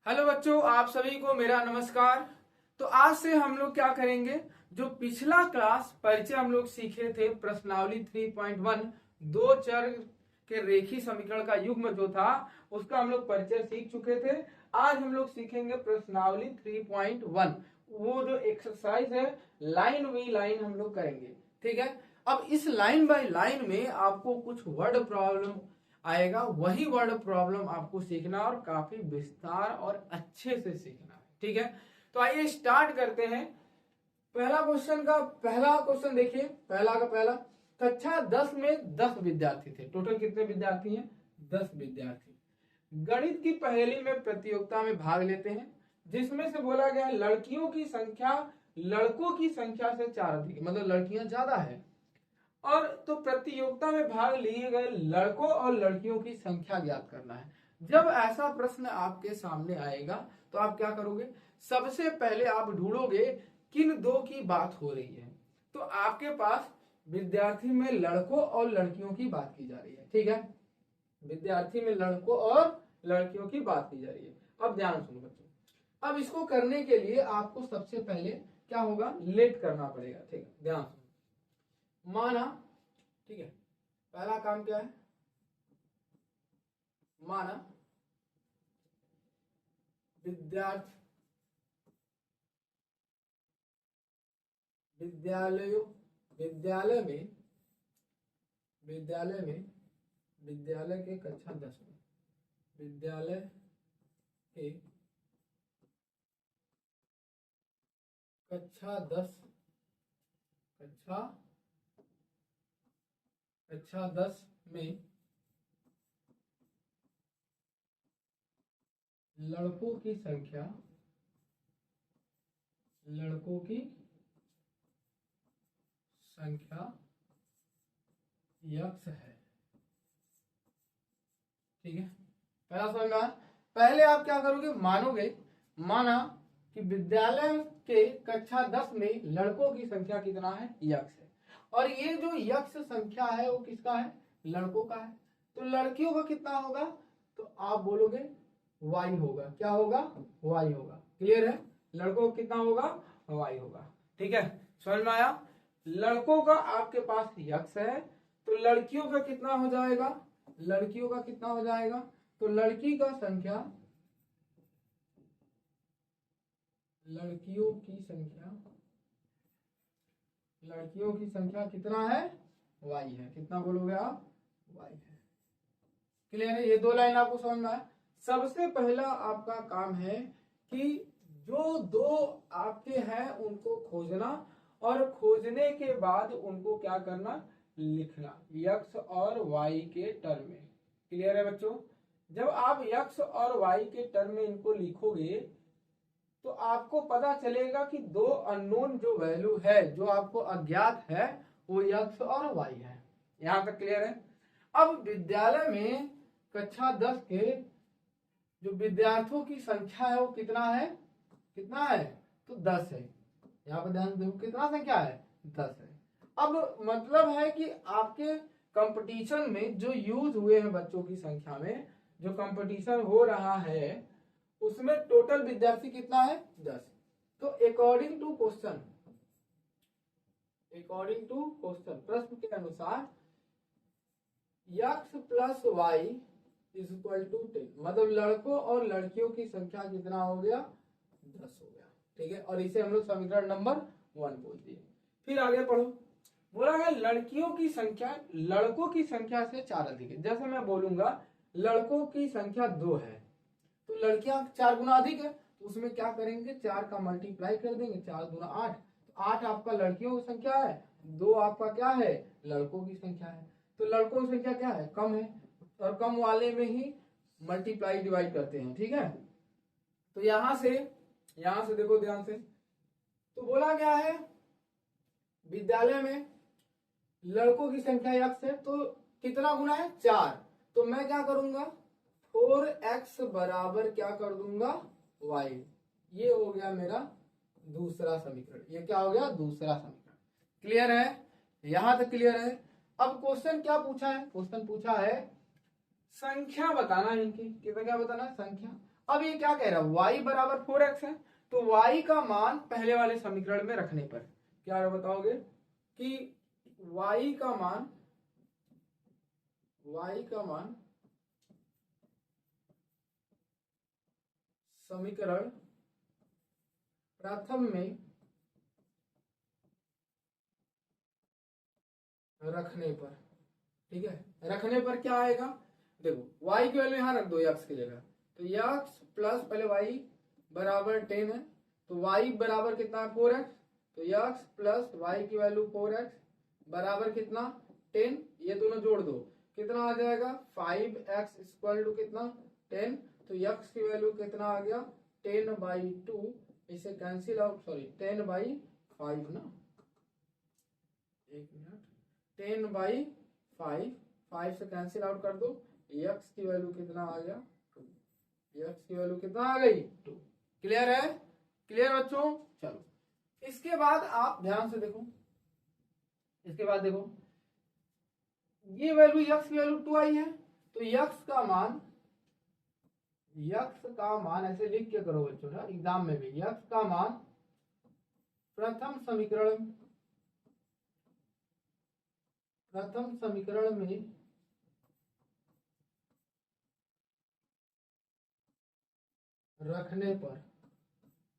Hello बच्चों, आप सभी को मेरा नमस्कार। तो आज से हम लोग क्या करेंगे, जो पिछला क्लास परिचय हम लोग सीखे थे प्रश्नावली 3.1 दो चर के रेखीय समीकरण का युग्म जो था उसका हम लोग परिचय सीख चुके थे। आज हम लोग सीखेंगे प्रश्नावली 3.1, वो जो एक्सरसाइज है लाइन बाई लाइन हम लोग करेंगे। ठीक है, अब इस लाइन बाय लाइन में आपको कुछ वर्ड प्रॉब्लम आएगा, वही वर्ड प्रॉब्लम आपको सीखना और काफी विस्तार और अच्छे से सीखना है। ठीक है, तो आइए स्टार्ट करते हैं। पहला क्वेश्चन देखिए, पहला का पहला, कक्षा 10 में 10 विद्यार्थी थे। टोटल कितने विद्यार्थी हैं? 10 विद्यार्थी गणित की पहेली में प्रतियोगिता में भाग लेते हैं, जिसमें से बोला गया लड़कियों की संख्या लड़कों की संख्या से 4 अधिक, मतलब लड़कियां ज्यादा है। और तो प्रतियोगिता में भाग लिए गए लड़कों और लड़कियों की संख्या ज्ञात करना है। जब ऐसा प्रश्न आपके सामने आएगा तो आप क्या करोगे? सबसे पहले आप ढूंढोगे किन दो की बात हो रही है। तो आपके पास विद्यार्थी में लड़कों और लड़कियों की बात की जा रही है। ठीक है, विद्यार्थी में लड़कों और लड़कियों की बात की जा रही है। अब ध्यान सुनो बच्चों, अब इसको करने के लिए आपको सबसे पहले क्या होगा? लेट करना पड़ेगा। ठीक है, ध्यान सुनो। माना, ठीक है, पहला काम क्या है? माना विद्यालयों विद्यालय के कक्षा 10 में विद्यालय के कक्षा 10 में लड़कों की संख्या यक्स है। ठीक है, पहला समझ में आया? पहले आप क्या करोगे? माना कि विद्यालय के कक्षा 10 में लड़कों की संख्या कितना है? यक्स है। और ये जो यक्स संख्या है वो किसका है? लड़कों का है। तो लड़कियों का कितना होगा? तो आप बोलोगे वाई होगा। क्या होगा? वाई होगा। क्लियर है? लड़कों का कितना होगा? वाई होगा। ठीक है, समझ में आया? लड़कों का आपके पास यक्स है, तो लड़कियों का कितना हो जाएगा? तो लड़कियों की संख्या कितना है? वाई है। कितना बोलोगे आप? वाई है। क्लियर है? ये दो लाइन आपको समझ में आया? सबसे पहला आपका काम है कि जो दो आपके हैं उनको खोजना, और खोजने के बाद उनको क्या करना? लिखना, यक्स और वाई के टर्म में। क्लियर है बच्चों? जब आप यक्स और वाई के टर्म में इनको लिखोगे तो आपको पता चलेगा कि दो अननोन जो वैल्यू है, जो आपको अज्ञात है, वो यक्स और वाई है। यहां तक क्लियर है? अब विद्यालय में कक्षा 10 के जो विद्यार्थियों की संख्या है वो कितना है? तो 10 है। यहाँ पर ध्यान दो, कितना संख्या है? 10 है। अब मतलब है कि आपके कंपटीशन में जो यूज हुए हैं बच्चों की संख्या में, जो कंपटीशन हो रहा है उसमें टोटल विद्यार्थी कितना है? 10। तो अकॉर्डिंग टू क्वेश्चन प्रश्न के अनुसार x plus y is equal to 10, मतलब लड़कों और लड़कियों की संख्या कितना हो गया? 10 हो गया। ठीक है, और इसे हम लोग समीकरण नंबर 1 बोल दिए। फिर आगे पढ़ो। बोला गया लड़कियों की संख्या लड़कों की संख्या से 4 अधिक है। जैसे मैं बोलूंगा लड़कों की संख्या 2 है तो लड़कियां 4 गुना अधिक है, तो उसमें क्या करेंगे? 4 का मल्टीप्लाई कर देंगे, 4 दूना 8। तो 8 आपका लड़कियों की संख्या है, 2 आपका क्या है? लड़कों की संख्या है। तो लड़कों की संख्या क्या है? कम है, और कम वाले में ही मल्टीप्लाई डिवाइड करते हैं। ठीक है, तो यहां से देखो ध्यान से, तो बोला गया है विद्यालय में लड़कों की संख्या यक्स है, तो कितना गुना है? 4। तो मैं क्या करूंगा? 4x बराबर क्या कर दूंगा? y। ये हो गया मेरा दूसरा समीकरण। ये क्या हो गया? दूसरा समीकरण। क्लियर है? यहां तक क्लियर है? अब क्वेश्चन क्या पूछा है? क्वेश्चन पूछा है संख्या बताना है इनकी। कितना क्या बताना है? संख्या। अब ये क्या कह रहा है, y बराबर 4x है, तो y का मान पहले वाले समीकरण में रखने पर क्या बताओगे कि y का मान समीकरण प्रथम में रखने पर, ठीक है, रखने पर क्या आएगा, देखो y की वैल्यू यहां रख दो x की जगह, तो x प्लस पहले y बराबर 10 है, तो y बराबर कितना है 4x, तो x प्लस y की वैल्यू 4x बराबर कितना 10, ये दोनों जोड़ दो कितना आ जाएगा 5x इक्वल टू कितना 10, तो x की वैल्यू कितना आ गया 10/2, इसे कैंसिल आउट, सॉरी 10/5 ना, एक मिनट, 10/5, 5 से कैंसिल आउट कर दो, x की वैल्यू कितना आ गया 2, x की वैल्यू कितना आ गई 2। क्लियर है, क्लियर बच्चों। चलो इसके बाद आप ध्यान से देखो, इसके बाद देखो ये वैल्यू x की वैल्यू 2 आई है, तो x का मान ऐसे लिख के करो बच्चों ना एग्जाम में भी, x का मान प्रथम समीकरण में रखने पर,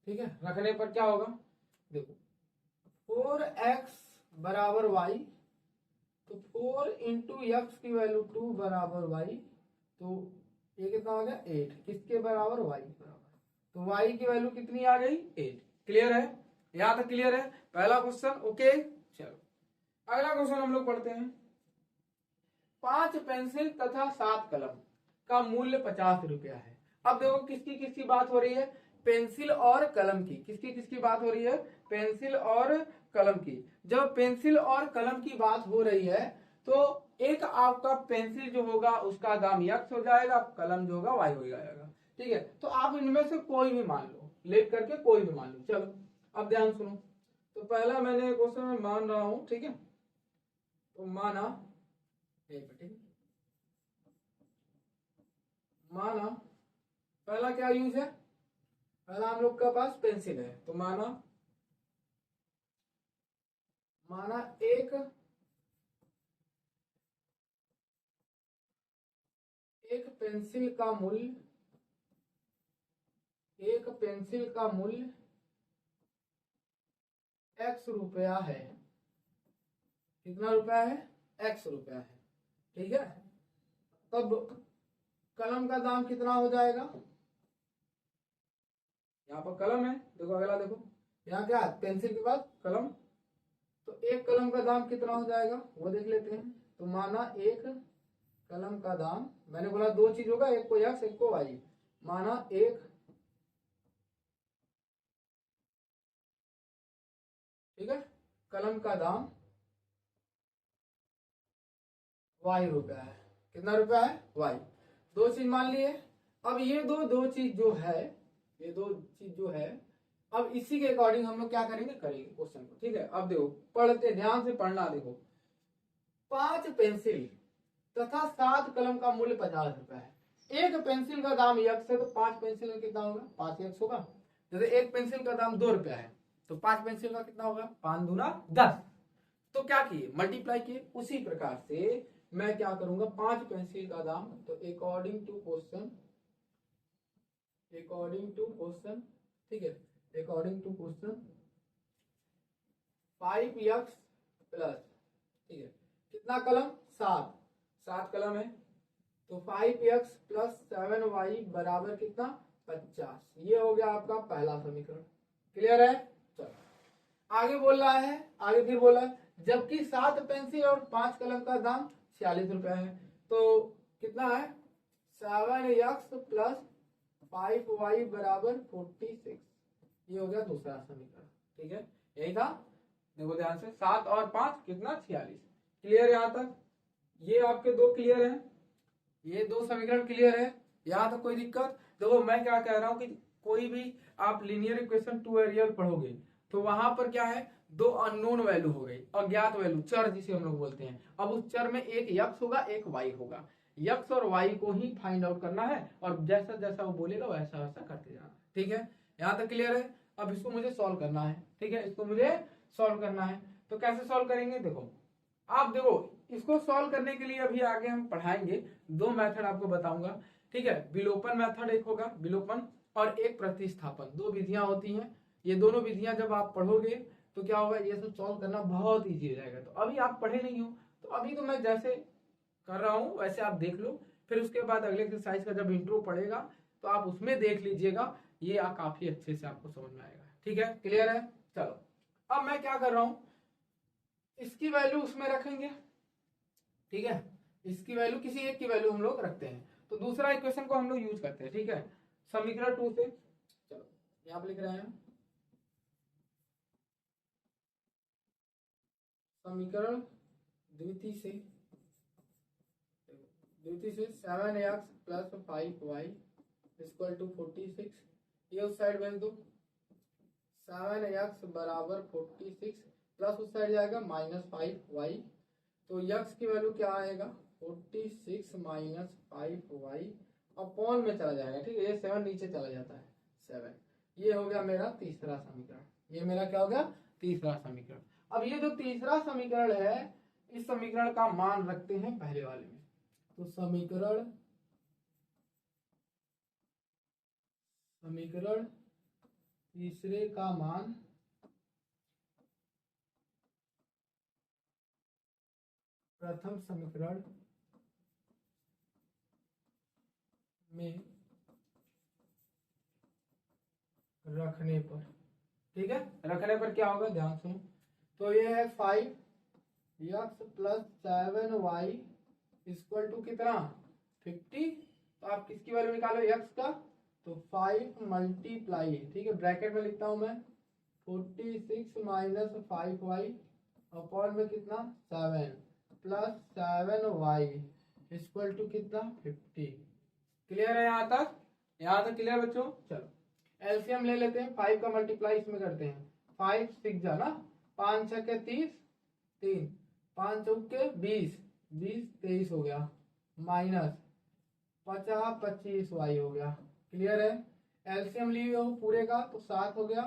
ठीक है, रखने पर क्या होगा, देखो 4x बराबर y, तो 4 इंटू एक्स की वैल्यू 2 बराबर y, तो ये कितना हो गया 8, किसके बराबर y के बराबर, तो y की वैल्यू कितनी आ गई 8। क्लियर है, यहां तक क्लियर है पहला क्वेश्चन, ओके। चलो अगला क्वेश्चन हम लोग पढ़ते हैं, 5 पेंसिल तथा 7 कलम का मूल्य 50 रुपया है। अब देखो किसकी किसकी बात हो रही है, पेंसिल और कलम की, किसकी किसकी बात हो रही है, पेंसिल और कलम की। जब पेंसिल और कलम की बात हो रही है तो एक आपका पेंसिल जो होगा उसका दाम x हो जाएगा, कलम जो होगा y हो जाएगा, ठीक है। तो आप इनमें से कोई भी मान लो, लेट करके कोई भी मान लो। चलो अब ध्यान सुनो, तो पहला मैंने क्वेश्चन में मान रहा हूं, ठीक है, तो माना पहला क्या यूज है, पहला हम लोग के पास पेंसिल है, तो माना एक पेंसिल का मूल्य x रुपया है, कितना रुपया है x रुपया है, ठीक है। तब कलम का दाम कितना हो जाएगा, यहाँ पर कलम है, देखो अगला देखो, यहाँ क्या है पेंसिल के बाद कलम, तो एक कलम का दाम कितना हो जाएगा वो देख लेते हैं। तो माना एक कलम का दाम, मैंने बोला दो चीज होगा, एक को x एक को y, माना एक, ठीक है, कलम का दाम y रुपया है, कितना रुपया है y, दो चीज मान लिए। अब ये दो चीज जो है, अब इसी के अकॉर्डिंग हम लोग क्या करेंगे क्वेश्चन को, ठीक है। अब देखो पढ़ते, ध्यान से पढ़ना, देखो 5 पेंसिल तथा 7 कलम का मूल्य 50 रुपया है, एक पेंसिल का दाम x है, तो 5 पेंसिल का कितना होगा 5x होगा, जैसे एक पेंसिल का दाम 2 रुपया है तो 5 पेंसिल का कितना होगा 5 दूना 10, तो क्या किए मल्टीप्लाई किए। उसी प्रकार से मैं क्या करूंगा 5 पेंसिल का दाम, तो अकॉर्डिंग टू क्वेश्चन, ठीक है, according to question 5x plus, ठीक है, कितना कलम 7 कलम है, तो 5x प्लस 7y बराबर कितना 50, ये हो गया आपका पहला समीकरण। क्लियर है, चलो आगे बोल रहा है, आगे फिर बोला जबकि 7 पेंसिल और 5 कलम का दाम 46 रुपया है, तो कितना है 7x प्लस 5y बराबर 46, ये हो गया दूसरा समीकरण, ठीक है, यही था। देखो ध्यान से 7 और 5 कितना 46। क्लियर यहाँ तक, ये आपके दो क्लियर हैं, ये दो समीकरण क्लियर है, यहाँ तक कोई दिक्कत। देखो मैं क्या कह रहा हूँ कि कोई भी आप लीनियर इक्वेशन 2 एरियल पढ़ोगे तो वहां पर क्या है, दो अननोन वैल्यू हो गई, अज्ञात वैल्यू, चर जिसे हम लोग बोलते हैं। अब उस चर में एक x होगा एक y होगा, यक्स और वाई को ही फाइंड आउट करना है और जैसा जैसा वो बोलेगा वैसा वैसा करते जाना है। ठीक है, यहाँ तक क्लियर है। अब इसको मुझे सॉल्व करना है। ठीक है, इसको मुझे सॉल्व करना है। तो कैसे सॉल्व करेंगे, देखो आप देखो इसको सॉल्व करने के लिए अभी आगे हम पढ़ाएंगे, दो मेथड आपको बताऊंगा। ठीक है, विलोपन मेथड एक होगा, विलोपन, और एक प्रतिस्थापन, दो विधियां होती हैं। ये दोनों विधियां जब आप पढ़ोगे तो क्या होगा, ये सब सॉल्व करना बहुत ईजी हो जाएगा। तो अभी आप पढ़े नहीं हो तो अभी तो मैं जैसे कर रहा हूं वैसे आप देख लो, फिर उसके बाद अगले एक्सरसाइज का जब इंट्रो पड़ेगा तो आप उसमें देख लीजिएगा, ये काफी अच्छे से आपको समझ में आएगा। ठीक है, क्लियर है। चलो अब मैं क्या कर रहा हूं, इसकी वैल्यू उसमें रखेंगे। ठीक है, इसकी वैल्यू किसी एक की वैल्यू हम लोग रखते हैं, तो दूसरा इक्वेशन को हम लोग यूज करते हैं। ठीक है, समीकरण 2 से, चलो यहाँ पे लिख रहे हैं समीकरण द्वितीय से 7x plus 5y equal to 46, ये उस साइड भेज दो। 7x बराबर 46 प्लस उस साइड जाएगा -5y, तो x की वैल्यू क्या आएगा 46 माइनस 5y अपॉन में चला जाएगा। ठीक है, ये 7 नीचे चला जाता है 7, ये हो गया मेरा तीसरा समीकरण। ये मेरा क्या हो गया, तीसरा समीकरण। अब ये जो तीसरा समीकरण है, इस समीकरण का मान रखते हैं पहले वाले में। तो समीकरण तीसरे का मान प्रथम समीकरण में रखने पर, ठीक है, रखने पर क्या होगा ध्यान सुनो। तो ये है 5x plus 7y equal to कितना 50। तो आप किसकी वैल्यू निकालो x का, तो 5 मल्टीप्लाई, ठीक है, ब्रैकेट में लिखता हूं मैं 46 माइनस 5y अपॉन में कितना 7 प्लस 7y इक्वल टू कितना 50। क्लियर है यहाँ तक, यहाँ तक क्लियर बच्चों। चलो एलसीएम ले लेते हैं, 5 का मल्टीप्लाई इसमें करते हैं, 5 6 जा ना, 5 6 के 30, 3 5 चौक के 20, 20 23 हो गया, माइनस 50 25 वाई हो गया। क्लियर है, एलसीएम लिए हो पूरे का तो 7 हो गया,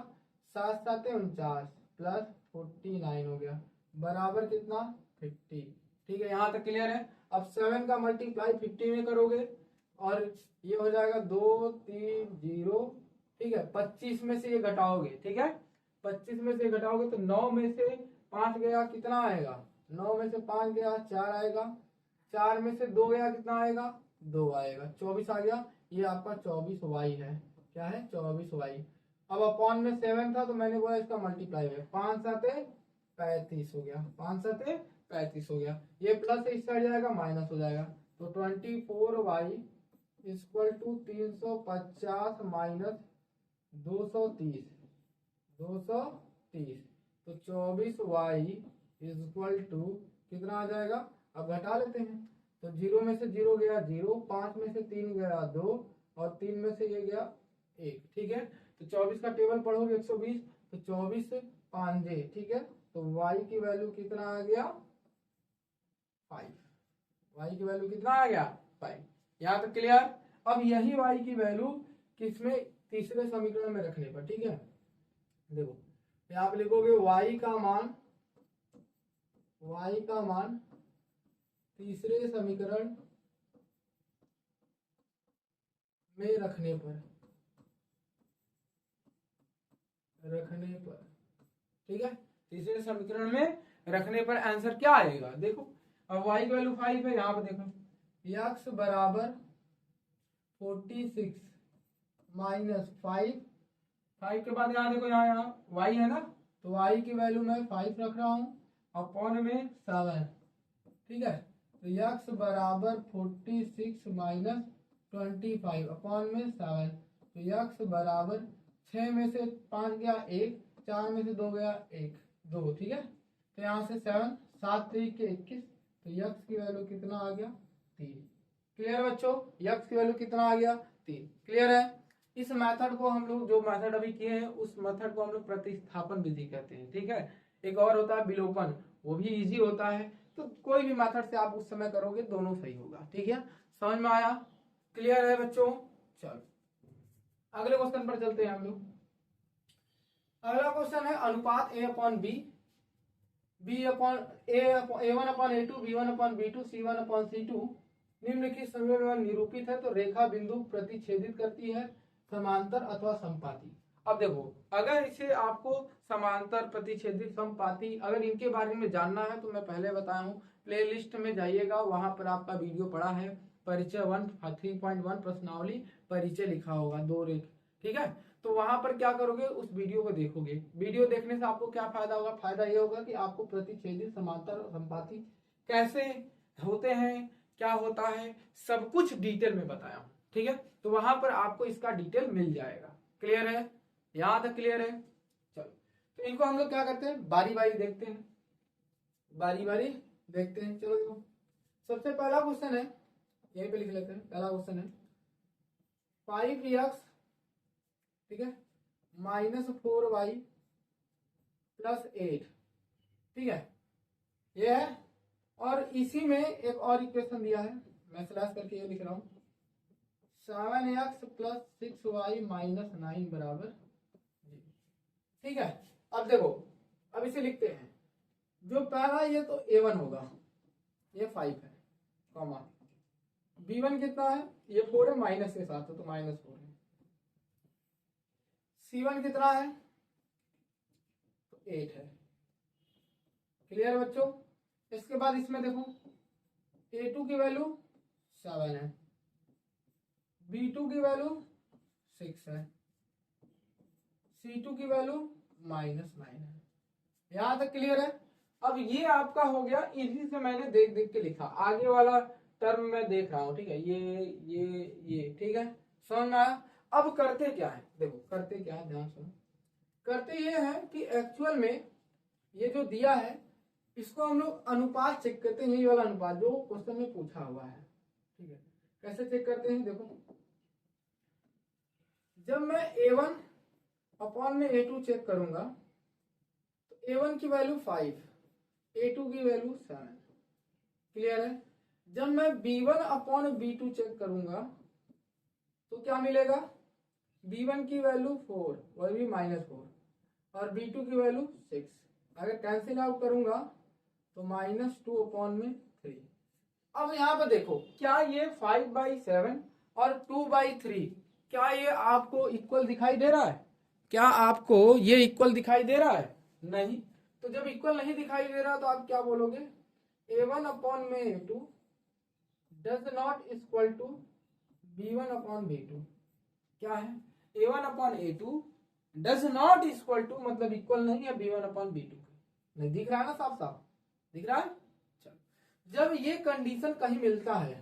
7 7 49 प्लस 49 हो गया, बराबर कितना 50। ठीक है, यहाँ तक क्लियर है। अब 7 का मल्टीप्लाई 50 में करोगे और ये हो जाएगा 2 3 0, ठीक है, 25 में से ये घटाओगे, ठीक है, 25 में से घटाओगे तो 9 में से 5 गया कितना आएगा, 9 में से 5 गया 4 आएगा, 4 में से 2 गया कितना आएगा 2 आएगा, 24 आ गया। ये आपका 24 वाई है, क्या है 24 वाई। अब अपॉन में 7 था तो मैंने बोला इसका मल्टीप्लाई है, 5 7 35 हो गया, 5 7 35 हो गया, ये प्लस इस साइड जाएगा माइनस हो जाएगा, तो 24 वाई इक्वल टू 350 माइनस 230, तो 24 वाई इक्वल टू कितना आ जाएगा, अब घटा लेते हैं, तो 0 में से 0 गया 0, 5 में से 3 गया 2 और 3 में से ये गया 1। ठीक है, तो 24 का टेबल पढ़ोगे 120, तो 24 5जे, ठीक है, तो y की वैल्यू कितना आ गया 5, y की वैल्यू कितना आ गया 5। यहाँ तक क्लियर। अब यही y की वैल्यू किसमें, तीसरे समीकरण में रखने पर, ठीक है, देखो यहाँ पे लिखोगे y का मान तीसरे समीकरण में रखने पर, ठीक है, तीसरे समीकरण में रखने पर आंसर क्या आएगा, देखो अब y की वैल्यू 5 है, यहाँ पे देखो x बराबर 46 माइनस 5 के बाद यहाँ देखो, यहाँ y है ना, तो y की वैल्यू मैं 5 रख रहा हूँ अपॉन में 7, ठीक है, तो x बराबर 46 माइनस 25 अपॉन में 7, तो x बराबर 6 में से 5 गया 1, 4 में से 2 गया 1 2, ठीक है, तो यहाँ से 7 7 3 के 21, तो x की वैल्यू कितना आ गया 3। क्लियर बच्चों, x की वैल्यू कितना आ गया 3। क्लियर है। इस मेथड को हम लोग, जो मेथड अभी किए हैं उस मेथड को हम लोग प्रतिस्थापन विधि कहते हैं। ठीक है, एक और होता है विलोपन, वो भी इजी होता है, तो कोई भी मेथड से आप उस समय करोगे दोनों सही होगा। ठीक है, समझ में आया? क्लियर है बच्चों? चलो अगले क्वेश्चन पर चलते हैं हम लोग। अगला क्वेश्चन है अनुपात a upon B, B upon a1 upon a2, b1 upon b2, c1 upon c2 निम्नलिखित समीकरण में निरूपित है। तो रेखा बिंदु प्रतिच्छेदित करती है, समांतर अथवा समपाती। अब देखो, अगर इसे आपको समांतर, प्रतिच्छेदित, समपाती अगर इनके बारे में जानना है तो मैं पहले बताया हूँ, प्लेलिस्ट में जाइएगा, वहां पर आपका वीडियो पड़ा है, परिचय 3.1 प्रश्नावली परिचय लिखा होगा 2 रेख, ठीक है। तो वहां पर क्या करोगे, उस वीडियो को देखोगे। वीडियो देखने से आपको क्या फायदा होगा? फायदा ये होगा कि आपको प्रतिच्छेदित, समांतर और समपाती कैसे होते हैं, क्या होता है, सब कुछ डिटेल में बताया हूं, ठीक है। तो वहां पर आपको इसका डिटेल मिल जाएगा। क्लियर है? यहां तक क्लियर है? चलो, तो इनको हम लोग क्या करते हैं, बारी बारी देखते हैं, बारी बारी देखते हैं। चलो देखो, सबसे पहला क्वेश्चन है, यहीं पे लिख लेते हैं। पहला क्वेश्चन है 5x, ठीक है, -4y + 8, ठीक है, ये है। और इसी में एक और इक्वेशन दिया है, मैं स्लैश करके ये लिख रहा हूं, 7x + 6y - 9 बराबर 0, ठीक है। अब देखो, अब इसे लिखते हैं। जो पहला ये तो a1 होगा, ये 5 है, कॉमा b1 कितना है, ये 4 है, माइनस के साथ तो -4 है। c1 कितना है, तो 8 है। क्लियर बच्चों? इसके बाद इसमें देखो, a2 की वैल्यू 7 है, b2 की वैल्यू 6 है, c2 की वैल्यू -9 है। यहां तक क्लियर है? अब ये आपका हो गया, इसी से मैंने देख देख के लिखा, आगे वाला टर्म में देख रहा हूं, ठीक है, ये ठीक है, समझ में आया? अब करते क्या है, देखो करते क्या है, ध्यान सुनो। करते ये है कि एक्चुअल में ये जो दिया है इसको हम लोग अनुपात चेक करते हैं, यही वाला अनुपात जो क्वेश्चन में पूछा हुआ है, ठीक है। कैसे चेक करते हैं, देखो, जब मैं a1 अपॉन में a2 चेक करूंगा तो a1 की वैल्यू 5, a2 की वैल्यू 7। क्लियर है? जब मैं b1 अपॉन b2 चेक करूंगा तो क्या मिलेगा, b1 की वैल्यू 4, वह भी -4, और b2 की वैल्यू 6। अगर कैंसिल आउट करूंगा तो -2 अपॉन में 3। अब यहाँ पर देखो, क्या ये 5/7 और 2/3 क्या ये आपको इक्वल दिखाई दे रहा है? क्या आपको ये इक्वल दिखाई दे रहा है? नहीं। तो जब इक्वल नहीं दिखाई दे रहा तो आप क्या बोलोगे, a1 अपॉन में a2 does not equal to b1 upon b2। क्या है, a1 upon a2 does not equal to, मतलब इक्वल नहीं है b1 अपॉन b2। नहीं दिख रहा है ना, साफ साफ दिख रहा है। चलो, जब ये कंडीशन कहीं मिलता है,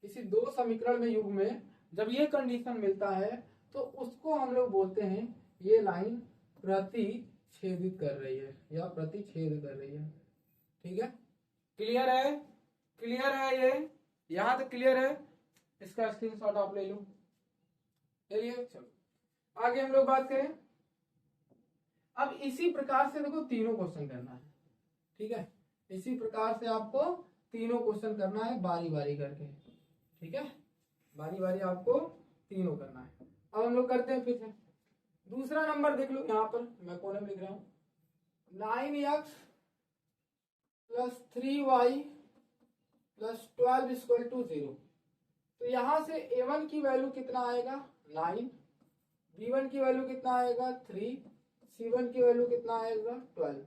किसी दो समीकरण में युग में जब ये कंडीशन मिलता है तो उसको हम लोग बोलते हैं ये लाइन प्रतिच्छेदित कर रही है या प्रतिच्छेद कर रही है, ठीक है। क्लियर है? क्लियर है? ये यहां तक क्लियर है? इसका स्क्रीनशॉट आप ले लो, चलिए। चलो आगे हम लोग बात करें। अब इसी प्रकार से देखो तीनों क्वेश्चन करना है, ठीक है। इसी प्रकार से आपको तीनों क्वेश्चन करना है बारी बारी करके, ठीक है, बारी बारी आपको तीनों करना है। अब हम लोग करते हैं फिर से। दूसरा नंबर देख लो, यहां पर मैं कोने में लिख रहा हूं, 9x + 3y + 12 = 0। तो यहां से a1 की वैल्यू कितना आएगा, 9, b1 की वैल्यू कितना आएगा, 3, c1 की वैल्यू कितना आएगा, 12।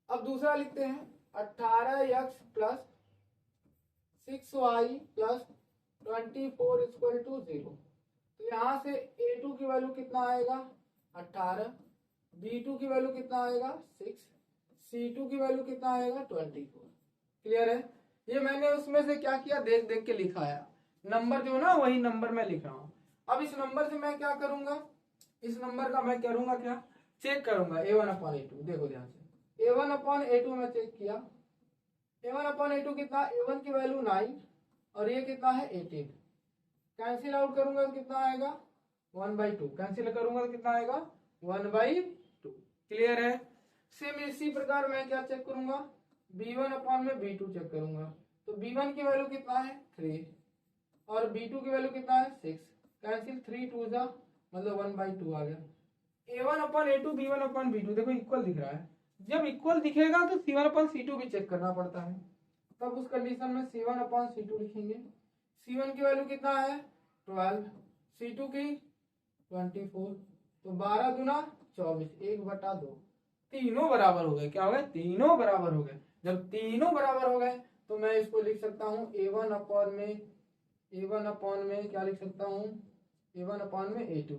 अब दूसरा लिखते हैं, 18x + 6y + 24 = 0। तो यहां से a2 की वैल्यू कितना आएगा, 18, b2 की वैल्यू कितना आएगा, 6, c2 की वैल्यू कितना आएगा, 24। क्लियर है? ये मैंने उसमें से क्या किया, देख देख के लिखा है, नंबर जो ना वही नंबर मैं लिख रहा हूं। अब इस नंबर से मैं क्या करूंगा, इस नंबर का मैं करूंगा क्या, चेक करूंगा a1 अपॉन a2। देखो ध्यान से, a1 अपॉन a2 में चेक किया, a1 अपॉन a2 कितना, a1 की वैल्यू 9 और ये कितना है 18। कैंसिल आउट करूंगा तो कितना आएगा, 1/2। कैंसिल करूंगा तो कितना आएगा, 1/2। क्लियर है? सेम इसी प्रकार मैं क्या चेक करूंगा, b1 अपॉन में b2 चेक करूंगा। तो b1 की वैल्यू कितना है, 3, और B2 की वैल्यू कितना है 6, कैंसिल 3 2 जा मतलब 1/2 आ गया। A1/A2 B1/B2 देखो इक्वल दिख रहा है, जब इक्वल दिखेगा तो C1/C2 भी चेक करना पड़ता है, तब उस कंडीशन में C1/C2 लिखेंगे। C1 की वैल्यू कितना है 12, C2 की 24, तो 12 दूना 24, 1/2, तीनों बराबर हो गए। क्या हो गए? तीनों बराबर हो गए। जब तीनों बराबर हो गए तो मैं इसको लिख सकता हूँ A1/में क्या लिख सकता हूँ, A1/A2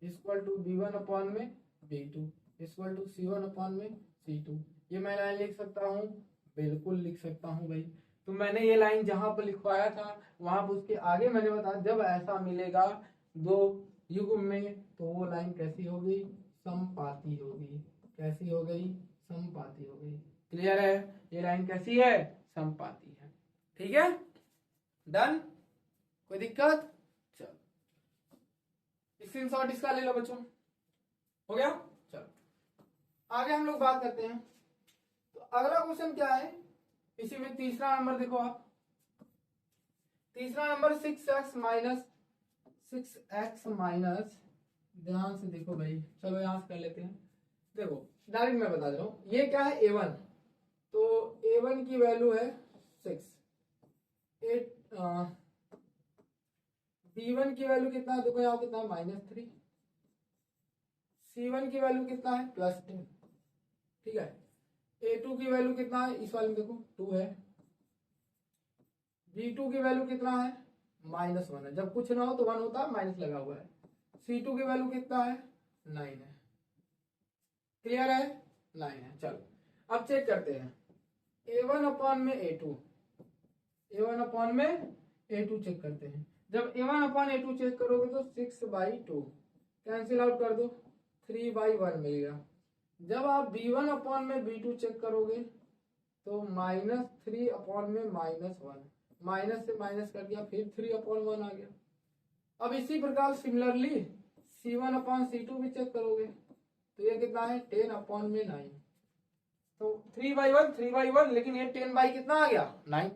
equal to B1/B2 equal to C1/C2। ये मैं लाइन लिख सकता हूँ, बिल्कुल लिख सकता हूँ भाई। तो मैंने ये लाइन जहां पर लिखवाया था वहां पर उसके आगे मैंने बताया जब ऐसा मिलेगा दो युग्म में तो वो लाइन कैसी होगी, समपाती होगी। कैसी हो गई? समपाती हो गई। क्लियर है? ये लाइन कैसी है? समपाती है। ठीक है, डन, कोई दिक्कत? चलो स्क्रीनशॉट इसका ले लो बच्चों, हो गया। चलो आगे हम लोग बात करते हैं। तो अगला क्वेश्चन क्या है, इसी में तीसरा नंबर देखो आप, तीसरा नंबर 6x माइनस, ध्यान से देखो भाई, चलो यहां से कर लेते हैं। देखो डायरेक्ट मैं बता दे रहा हूं, ये क्या है A1, तो A1 की वैल्यू है 6, B1 की वैल्यू कितना है, देखो यहाँ कितना है -3, C1 की वैल्यू कितना है +10, ठीक है। A2 की वैल्यू कितना है, इस वाले में देखो 2 है। B2 की वैल्यू कितना है -1 है, जब कुछ ना हो तो 1 होता है, माइनस लगा हुआ है। C2 की वैल्यू कितना है 9 है। क्लियर है? 9 है। चलो अब चेक करते हैं A1/A2 चेक करते हैं। जब A1/A2 चेक करोगे तो 6/2 कैंसिल आउट कर दो, 3/1 मिलेगा। जब आप B1/B2 चेक करोगे तो -3/1, माइनस से माइनस कर दिया, फिर 3/1 आ गया। अब इसी प्रकार सिमिलरली C1/C2 भी चेक करोगे तो ये कितना है 10/9, तो 3/1, लेकिन ये 10 कितना आ गया 9।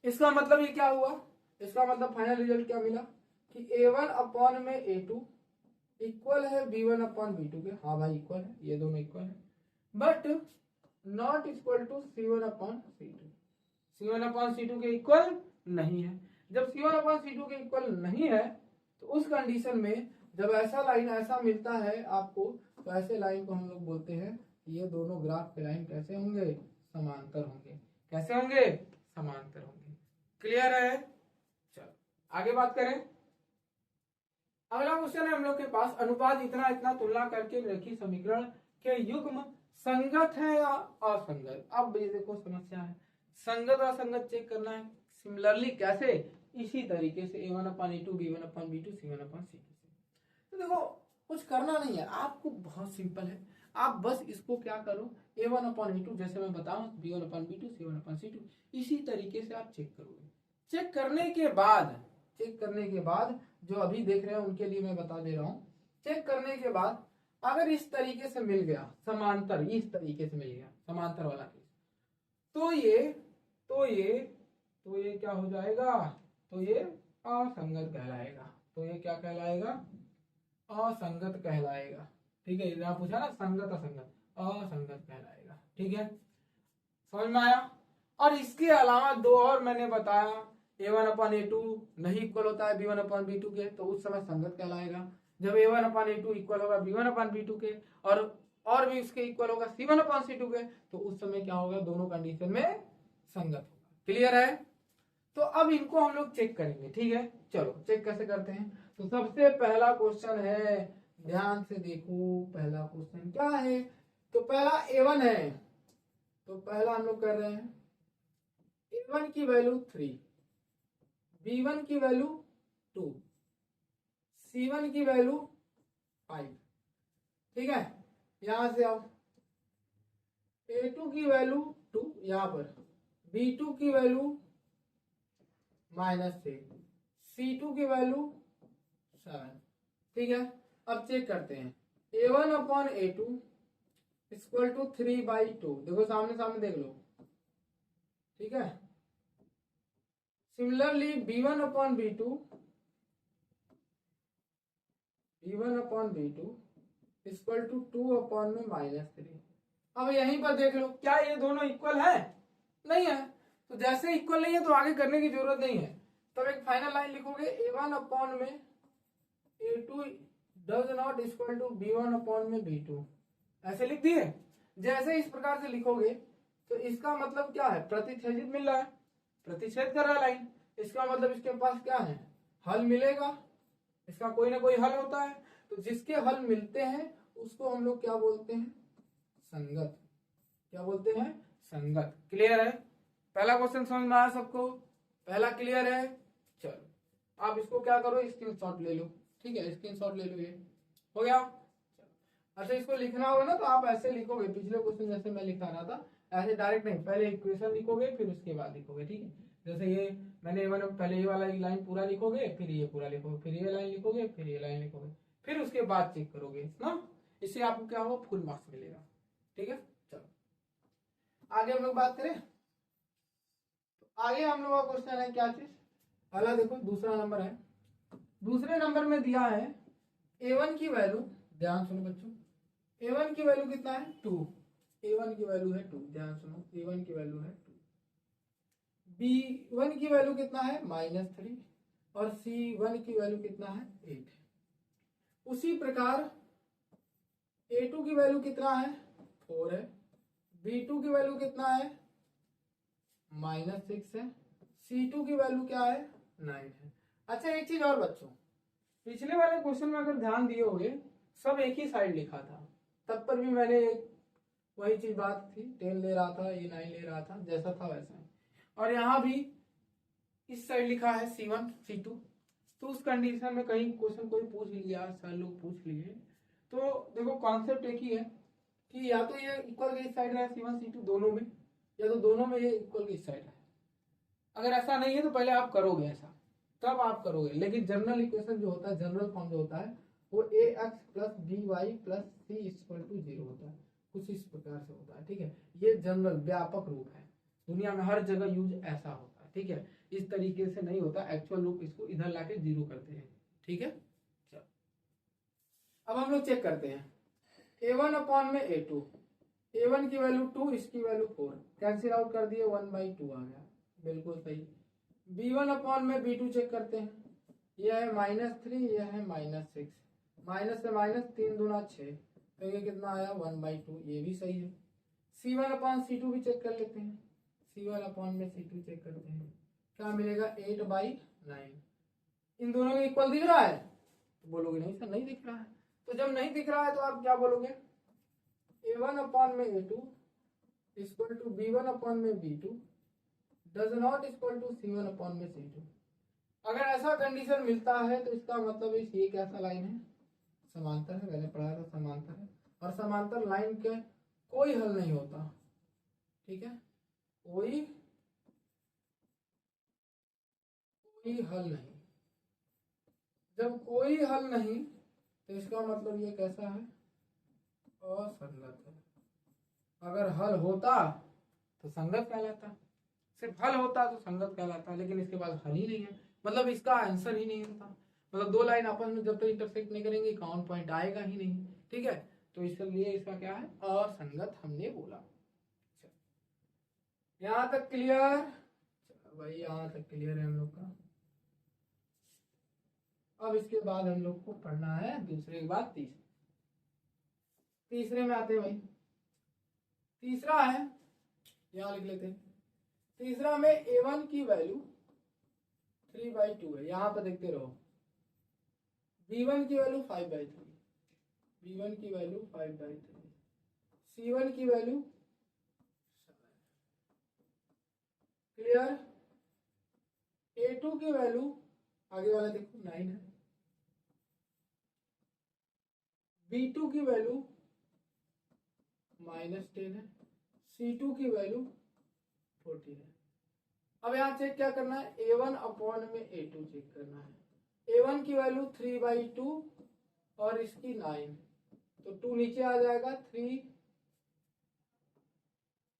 इसका मतलब ये क्या हुआ, इसका मतलब फाइनल रिजल्ट क्या मिला कि A1/A2 इक्वल है B1/B2 के। हाँ भाई इक्वल है, ये दोनों इक्वल है, but not equal to C1/C2 के इक्वल नहीं है। जब C1/C2 के इक्वल नहीं है तो उस कंडीशन में जब ऐसा लाइन ऐसा मिलता है आपको, तो ऐसे लाइन को हम लोग बोलते हैं ये दोनों ग्राफ के लाइन कैसे होंगे, समांतर होंगे। कैसे होंगे? समांतर होंगे। क्लियर है? चलो आगे बात करें। अगला क्वेश्चन है हम लोग के पास, अनुपात इतना इतना तुलना करके रेखीय समीकरण के युग्म संगत है या असंगत। अब ये देखो समस्या है, संगत और असंगत चेक करना है। सिमिलरली कैसे? इसी तरीके से A1/A2 B1/B2 C1/C2 से। तो देखो कुछ करना नहीं है आपको, बहुत सिंपल है। आप बस इसको क्या करो, A1/A2 जैसे मैं बताऊं B1/B2 C1/C2 इसी तरीके से आप चेक करोगे। चेक करने के बाद जो अभी देख रहे हैं उनके लिए मैं बता दे रहा हूं, चेक करने के बाद अगर इस तरीके से मिल गया समांतर, इस तरीके से मिल गया समांतर वाला केस, तो ये क्या हो जाएगा, तो ये असंगत कहलाएगा। तो ये क्या कहलाएगा? असंगत कहलाएगा। ठीक है, इधर पूछा ना संगत असंगत, असंगत कहलाएगा। ठीक है, समझ में आया? और इसके अलावा दो और मैंने बताया, A1/A2 नहीं इक्वल होता है B1/B2 के, तो उस समय संगत कहलाएगा। जब A1/A2 इक्वल होगा B1/B2 के और भी उसके इक्वल होगा C1/C2 के, तो उस समय क्या होगा, दोनों कंडीशन में संगत होगा। क्लियर है? तो अब इनको हम लोग चेक करेंगे। ठीक है, चलो चेक कैसे करते हैं। तो सबसे पहला क्वेश्चन है, ध्यान से देखो, पहला क्वेश्चन क्या है, तो पहला A1 है, तो पहला हम लोग कर रहे हैं A1 की वैल्यू 3, B1 की वैल्यू 2, C1 की वैल्यू 5। ठीक है, यहां से आओ, A2 की वैल्यू 2, यहां पर B2 की वैल्यू -6, C2 की वैल्यू 7। ठीक है, अब चेक करते हैं A1/A2 इक्वल टू 3/2। देखो सामने सामने देख लो। ठीक है, similarly b1 upon b2 equal to 2 upon में -3। अब यहीं पर देख लो, क्या ये दोनों इक्वल है? नहीं है। तो जैसे इक्वल नहीं है तो आगे करने की जरूरत नहीं है। तब एक फाइनल लाइन लिखोगे, a1 अपॉन में a2 does not equal to b1 upon में b2। ऐसे लिख दिए। जैसे इस प्रकार से लिखोगे तो इसका मतलब क्या है? प्रतिच्छेदित मिल रहा है, प्रतिच्छेद कर रहा है लाइन। इसका मतलब इसके पास क्या है? हल मिलेगा। इसका कोई ना कोई हल होता है। तो जिसके हल मिलते हैं उसको हम लोग क्या बोलते हैं? संगत। क्या बोलते हैं? संगत। क्लियर है? पहला क्वेश्चन समझ में आया सबको? पहला क्लियर है? चलो आप इसको क्या करो, स्क्रीनशॉट ले लो। ठीक है, स्क्रीनशॉट ले लो। ये हो गया। अच्छा, इसको लिखना होगा ना तो आप ऐसे लिखोगे, पिछले क्वेश्चन जैसे मैं लिखा रहा था ऐसे डायरेक्ट नहीं, पहले इक्वेशन लिखोगे फिर उसके बाद लिखोगे। ठीक है, जैसे ये मैंने पहले ये वाला लाइन पूरा लिखोगे, फिर ये पूरा लिखोगे, फिर ये लाइन लिखोगे, फिर ये लाइन लिखोगे, फिर उसके बाद चेक करोगे ना। इससे आपको क्या होगा? फुल मार्क्स मिलेगा। ठीक है, चलो आगे हम लोग बात करें। तो आगे हम लोग का क्वेश्चन है क्या चीज? अगला देखो, दूसरा नंबर है। दूसरे नंबर में दिया है a1 की वैल्यू, ध्यान सुनो बच्चों, a1 की वैल्यू कितना है? 2। a1 की वैल्यू है 2, ध्यान सुनो, a1 की वैल्यू है 2। b1 की वैल्यू कितना है? -3। और c1 की वैल्यू कितना है? 8। उसी प्रकार a2 की वैल्यू कितना है? 4 है। b2 की वैल्यू कितना है? -6 है। c2 की वैल्यू क्या है? 9 है। अच्छा, एक चीज और बच्चों, पिछले वाले क्वेश्चन में अगर ध्यान दिए होंगे सब एक ही साइड लिखा था, तब पर भी मैंने वही चीज बात थी, 10 ले रहा था, ये 9 ले रहा था, जैसा था वैसा है। और यहाँ भी इस साइड लिखा है C1 C2। तो उस कंडीशन में कहीं क्वेश्चन कोई पूछ लिया, सर लोग पूछ लिए, तो देखो कॉन्सेप्ट एक ही है कि या तो ये इक्वल के इस साइड है C1 C2 दोनों में, या तो दोनों में ये इक्वल के इस साइड है। अगर ऐसा नहीं है तो पहले आप करोगे ऐसा, तब आप करोगे। लेकिन जनरल इक्वेशन जो होता है, जनरल फॉर्म जो होता है वो ax plus by plus c equal to 0 होता है। कुछ इस प्रकार से होता है। ठीक है, ये जनरल व्यापक रूप है, दुनिया में हर जगह यूज ऐसा होता है। ठीक है, इस तरीके से नहीं होता, एक्चुअल रूप इसको इधर लाके 0 करते हैं। ठीक है, चलो अब हम लोग चेक करते हैं। a1 अपॉन में a2, a1 की वैल्यू 2, इसकी वैल्यू 4, कैंसिल आउट कर दिए, 1/2 आ गया, बिल्कुल सही। b1 अपॉन में b2 चेक करते हैं, यह है -3, यह है -6, माइनस से माइनस 3 दूना 6, तो ये कितना आया? 1/2, ये भी सही है। c1 अपॉन c2 भी चेक कर लेते हैं, c1 अपॉन में c2 चेक करते हैं, क्या मिलेगा? 8/9। इन दोनों में इक्वल दिख रहा है? तो बोलोगे नहीं सर नहीं दिख रहा है। तो जब नहीं दिख रहा है तो आप क्या बोलोगे? a1 अपॉन में a2 equal to b1 upon में b2 does not equal to c1 upon में c2। अगर ऐसा कंडीशन मिलता है तो इसका मतलब ये कैसा लाइन है? समांतर है। मैंने पढ़ा था समांतर है, और समांतर लाइन के कोई हल नहीं होता। ठीक है, कोई हल नहीं। जब कोई हल नहीं तो इसका मतलब ये कैसा है? असंगत है। अगर हल होता तो संगत कहलाता, सिर्फ हल होता तो संगत कहलाता, लेकिन इसके पास हल ही नहीं है, मतलब इसका आंसर ही नहीं होता। मतलब दो लाइन आपस में जब तक इंटरसेक्ट नहीं करेंगे काउंट पॉइंट आएगा ही नहीं। ठीक है, तो इसलिए इसका क्या है? असंगत हमने बोला। यहां तक क्लियर? भाई यहां तक क्लियर है हम लोग का। अब इसके बाद हम लोग को पढ़ना है दूसरे के बाद तीसरे में आते हैं भाई। तीसरा है, यहां लिख लेते हैं। तीसरा में a1 की वैल्यू 3/2 है, यहां पर देखते रहो। b1 की वैल्यू 5/3, b1 की वैल्यू 5/3, c1 की वैल्यू 7। क्लियर? a2 की वैल्यू आगे वाला देखो 9 है, b2 की वैल्यू -10 है, c2 की वैल्यू 14 है। अब यहाँ चेक क्या करना है? a1 अपॉन में a2 चेक करना है। a1 की वैल्यू 3/2 और इसकी 9, तो 2 नीचे आ जाएगा, 3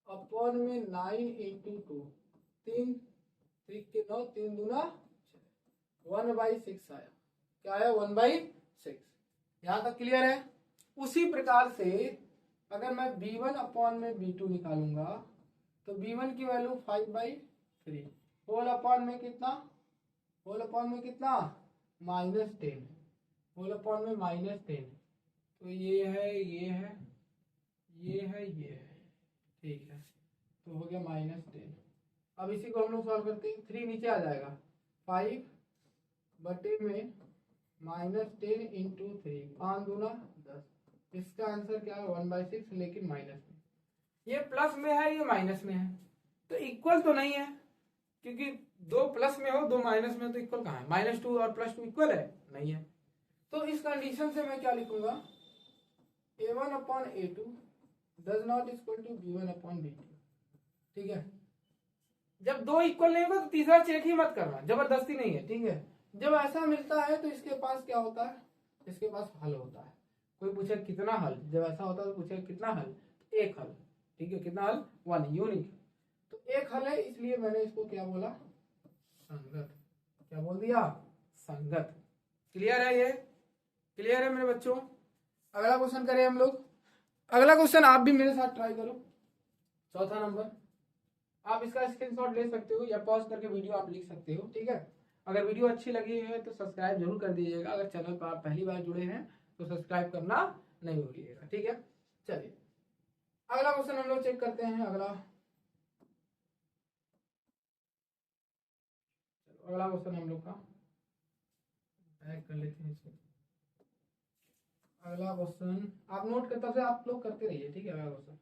अपॉन में 9 इंटू 2, 3 3 के 9, 3 दूना 1/6 आया। क्या आया? 1/6। यहाँ तक क्लियर है। उसी प्रकार से अगर मैं b1 अपॉन में b2 निकालूंगा तो b1 की वैल्यू 5/3 होल अपॉन में कितना? होल अपॉन में कितना? -10 होल अपॉन में -10। तो ये है, ये है, ये है, ये है, ठीक है। तो हो गया -10। अब इसी को हम लोग सॉल्व करते हैं। 3 नीचे आ जाएगा, 5 बटे में -10 इंटू 3, 5 दूना 10। इसका आंसर क्या है? 1/6, लेकिन माइनस में। ये प्लस में है, ये माइनस में है, तो इक्वल तो नहीं है, क्योंकि दो प्लस में हो, दो माइनस में, तो इक्वल कहाँ है? -2 और +2 इक्वल है? नहीं है। तो इस कंडीशन से मैं क्या लिखूंगा? a1 upon a2 does not equal to b1 upon b2। ठीक है। जब दो इक्वल नहीं होगा तो तीसरा चेक ही मत करना, जबरदस्ती नहीं है, ठीक है। जब ऐसा मिलता है तो इसके पास क्या होता है? इसके पास हल होता है। कोई पूछे कितना हल, जब ऐसा होता है तो पूछे कितना हल? एक हल, ठीक है। कितना हल? 1 यूनिक। तो एक हल है, इसलिए मैंने इसको क्या बोला? संगत। क्या बोल दिया? संगत। क्लियर है? ये क्लियर है मेरे बच्चों? अगला क्वेश्चन करें हम लोग। अगला क्वेश्चन आप भी मेरे साथ ट्राई करो। चौथा नंबर। आप इसका स्क्रीनशॉट ले सकते हो या पॉज करके वीडियो आप लिख सकते हो, ठीक है। अगर वीडियो अच्छी लगी है तो सब्सक्राइब जरूर कर दीजिएगा। अगर चैनल पर आप पहली बार जुड़े हैं तो सब्सक्राइब करना नहीं भूलिएगा, ठीक है। चलिए अगला क्वेश्चन हम लोग चेक करते हैं। अगला क्वेश्चन हम लोग का बैक कर लेते हैं इसको। अगला क्वेश्चन आप नोट करते तब से आप लोग करते रहिए, ठीक है। अगला क्वेश्चन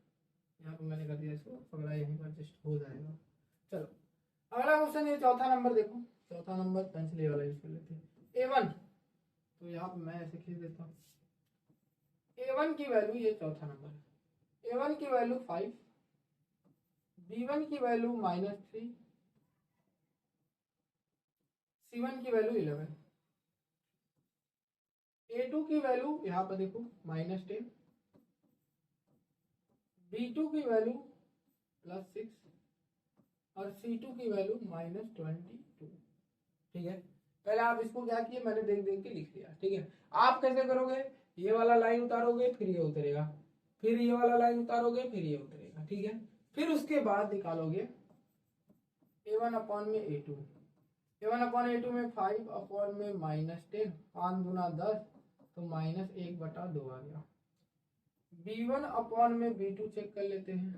यहाँ पर मैंने कर दिया, इसको पकड़ा, यहीं पर एडजस्ट हो जाएगा। चलो अगला क्वेश्चन, ये चौथा नंबर देखो। चौथा नंबर पेंसिल वाला यूज कर लेते हैं। a1, तो यहाँ पर मैं ऐसे खींच देता हूँ। a1 की वैल्यू, ये चौथा नंबर है, a1 की वैल्यू 5, b1 की वैल्यू -3, c1 की वैल्यू 11, a2 की वैल्यू यहाँ पर देखो -10, b2 की वैल्यू +6 और c2 की वैल्यू -22। ठीक है। पहले आप इसको क्या किए, मैंने देख देख के लिख दिया, ठीक है। आप कैसे करोगे? ये वाला लाइन उतारोगे, फिर ये उतरेगा, फिर ये वाला लाइन उतारोगे, फिर ये उतरेगा, ठीक है। फिर उसके बाद निकालोगे a1 अपॉन में a2। a1 अपॉन a2 में 5 अपॉन में -10, 5 दूना 10, तो -1/2 आ गया। b1 अपॉन में b2 चेक कर लेते हैं।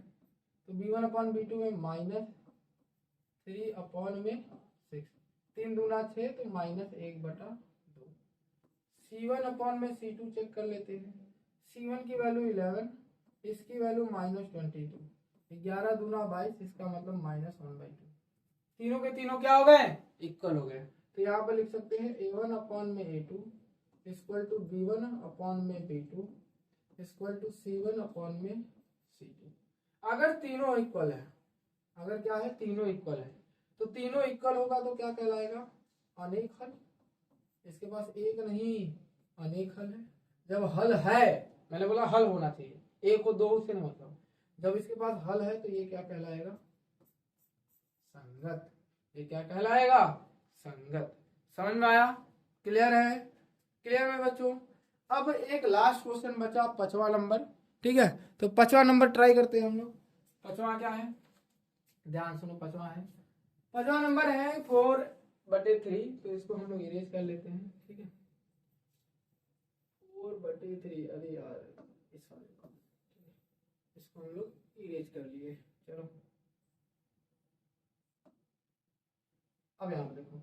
तो b1 अपॉन b2 में -3 अपॉन में 6, 3 दूना 6, तो -1/2। c1 अपॉन में c2 चेक कर लेते हैं। c1 की वैल्यू 11, इसकी वैल्यू -22, 11 दूना 22, इसका मतलब -1/2। तीनों के तीनों क्या हो गए? इक्वल हो गए। तो यहाँ पर लिख सकते हैं a1 अपॉन में a2 equal to b1 upon में b2 equal to c1 upon में c2। अगर तीनों इक्वल है, अगर क्या है? तीनों इक्वल है, तो तीनों इक्वल होगा तो क्या कहलाएगा? अनेक हल। इसके पास एक नहीं अनेक हल है। जब हल है, मैंने बोला हल होना चाहिए, एक और दो से नहीं मतलब। जब इसके पास हल है तो ये क्या कहलाएगा? संगत। ये क्या कहलाएगा? संगत। समझ में आया? क्लियर है? क्लियर है बच्चों? अब एक लास्ट क्वेश्चन बचा, 5वां नंबर, ठीक है। तो 5वां नंबर ट्राई करते हैं हम लोग। 5वां क्या है? ध्यान सुनो, 5वां है, 5वां नंबर है 4/3। तो इसको हम लोग इरेज कर लेते हैं, ठीक है। 4/3, अरे यार इस वाले को, इसको हम लोग इरेज कर लिए। चलो अब यहाँ देखो,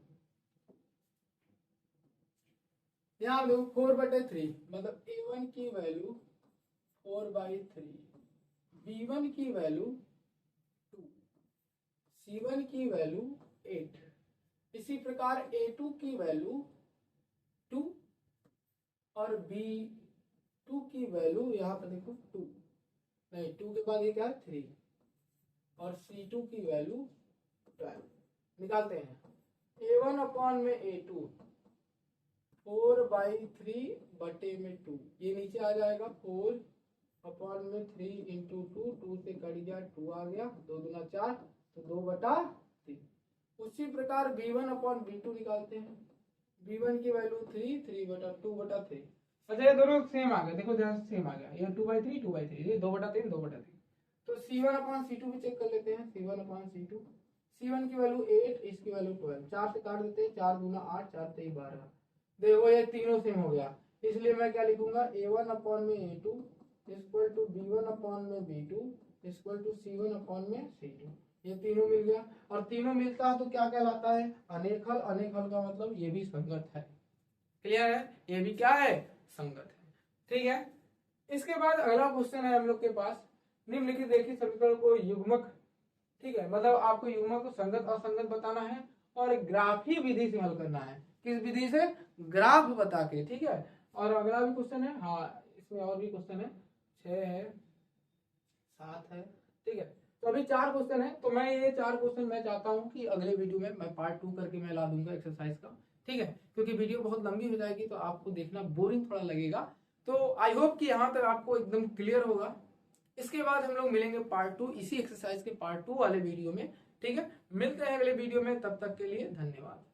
यहाँ देखो 4/3 मतलब a1 की वैल्यू 4/3, b1 की वैल्यू 2, c1 की वैल्यू 8। इसी प्रकार a2 की वैल्यू 2 और b2 की वैल्यू यहाँ पर देखो 2, नहीं 2 के बाद ये क्या है? 3 और c2 की वैल्यू 12। निकालते हैं। a1 अपॉन में a2 4/3 बटे में 2, ये नीचे आ जाएगा 4 अपॉन में 3 इंटू 2, 2 से कट गया 2 आ गया, 2 दूना 4, तो 2/3। उसी प्रकार b1/b2 निकालते हैं। b1 की वैल्यू 3/2/3। अच्छा ये दोनों सेम आ गए, देखो ध्यान से सेम आ गया, ये 2/3 2/3, ये 2/3 2/3। तो C1/C2 भी चेक कर लेते हैं। C1/C2, C1 की वैल्यू 8, इसकी वैल्यू 12, 4 से काट देते हैं, 4 दूना 8, 4 तेई 12। देखो ये तीनों सेम हो गया, इसलिए मैं क्या लिखूंगा, A1/A2 equal to B1/B2 equal to C1/C2। ये तीनों मिल गया, और तीनों मिलता है तो क्या कहलाता है, अनेक हल। अनेक हल का मतलब ये भी संगत है। क्लियर है, ये भी क्या है, संगत है। ठीक है, इसके बाद अगला क्वेश्चन है हम लोग के पास, निम्नलिखित रेखीय समीकरण को युग्मक, ठीक है, मतलब आपको युग्मक को संगत असंगत बताना है और ग्राफी विधि से हल करना है। किस विधि से, ग्राफ बता के। ठीक है, और अगला भी क्वेश्चन है, हाँ इसमें और भी क्वेश्चन है, 6 है 7 है। ठीक है, तो अभी 4 क्वेश्चन है, तो मैं ये 4 क्वेश्चन मैं चाहता हूँ कि अगले वीडियो में मैं पार्ट 2 करके मैं ला दूंगा एक्सरसाइज का। ठीक है, क्योंकि वीडियो बहुत लंबी हो जाएगी तो आपको देखना बोरिंग थोड़ा लगेगा। तो आई होप कि यहाँ तक आपको एकदम क्लियर होगा। इसके बाद हम लोग मिलेंगे पार्ट 2 इसी एक्सरसाइज के पार्ट 2 वाले वीडियो में। ठीक है, मिलते हैं अगले वीडियो में, तब तक के लिए धन्यवाद।